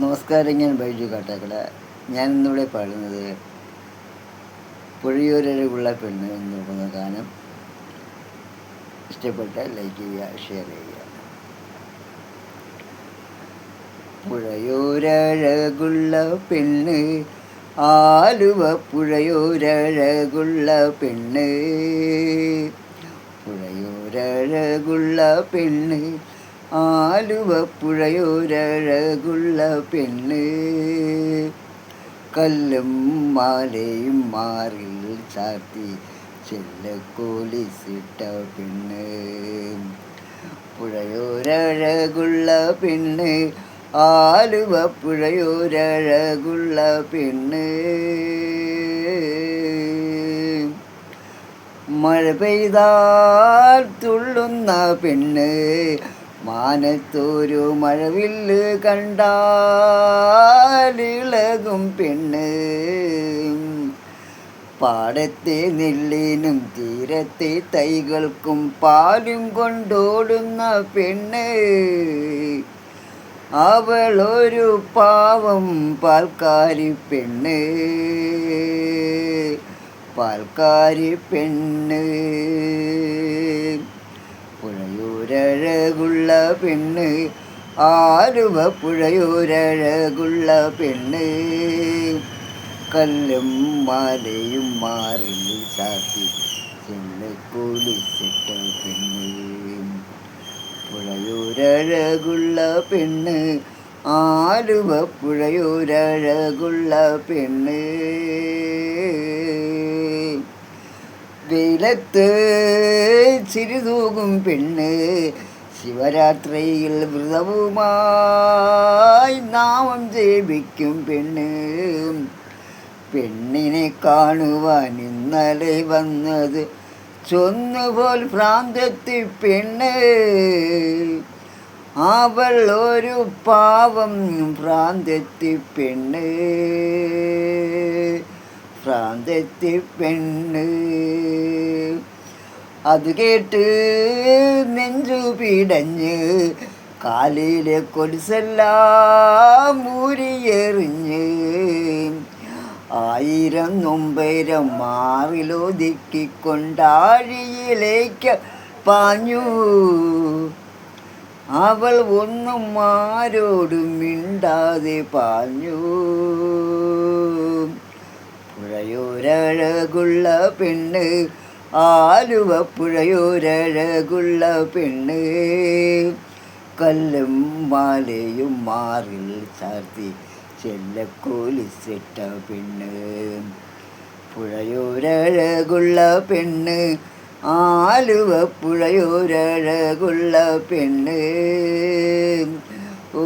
നമസ്കാരം, ഞാൻ ബൈജു കാട്ടാക്കട. ഞാൻ ഇന്നിവിടെ പാടുന്നത് പുഴയോരഴകുള്ള പെണ്ണ് എന്ന് പറയുന്ന ഗാനം. ഇഷ്ടപ്പെട്ടാൽ ലൈക്ക് ചെയ്യുക, ഷെയർ ചെയ്യുക. പുഴയോരഴകുള്ള പെണ്ണ്, ആലുവ പുഴയോരഴകുള്ള പെണ്ണ്, പുഴയോരഴകുള്ള പെണ്ണ്, ആലുവ പുഴയോരഴകുള്ള പെണ്ണ്, കല്ലും മാലയും മാറിൽ ചാർത്തി ചെല്ലക്കോലിസിട്ട പെണ്ണ്, പുഴയോരഴകുള്ള പെണ്ണ്, ആലുവ പുഴയോരഴകുള്ള പെണ്ണ്. മഴ പെയ്താൽ തുള്ളുന്ന പെണ്ണ്, മാനത്തൊരു മഴവില്ല് കണ്ടാലിളകും പെണ്ണ്, പാടത്തെ നെല്ലിനും തീരത്തെ തൈകൾക്കും പാലും കൊണ്ടോടുന്ന പെണ്ണ്, അവളൊരു പാവം പാൽക്കാരി പെണ്ണ്, പാൽക്കാരി പെണ്ണ്, പുഴയോരഴകുള്ള പെണ്ണ്, ആലുവ പുഴയോരഴകുള്ള പെണ്ണ്, കല്ലും മാലയും മാറിൽ ചാത്തി ചെല്ലക്കോലിച്ചിട്ട പെണ്ണ്, പുഴയോരഴകുള്ള പെണ്ണ്, ആലുവ പുഴയോരഴകുള്ള പെണ്ണ്. വെയിലത്ത് ചിരിതൂകും പെണ്ണ്, ശിവരാത്രിയിൽ വ്രതവുമായി നാമം ജപിക്കും പെണ്ണ്, പെണ്ണിനെ കാണുവാൻ ഇന്നലെ വന്നത് ചൊന്നുപോൽ ഭ്രാന്തത്തി പെണ്ണ്, അവൾ ഒരു പാവം ഭ്രാന്തത്തി പെണ്ണ്, ഭ്രാന്തത്തി പെണ്ണ്. അത് കേട്ട് നെഞ്ചു പിടഞ്ഞ് കാലിലെ കൊലുസെല്ലാം ഊരിയെറിഞ്ഞ്, 1000 നൊമ്പരം മാറിലൊതുക്കിക്കൊണ്ടാഴിയിലേക്ക് പാഞ്ഞു, അവൾ ഒന്നും ആരോടും മിണ്ടാതെ പാഞ്ഞു, പുഴയോരഴകുള്ള പെണ്ണ്, ആലുവ പുഴയോരഴകുള്ള പെണ്ണ്, കല്ലും മാലയും മാറിൽ ചാർത്തി ചെല്ലക്കോലിസിട്ട പെണ്ണ്, പുഴയോരഴകുള്ള പെണ്ണ്, ആലുവ പുഴയോരഴകുള്ള പെണ്ണ്. ഓ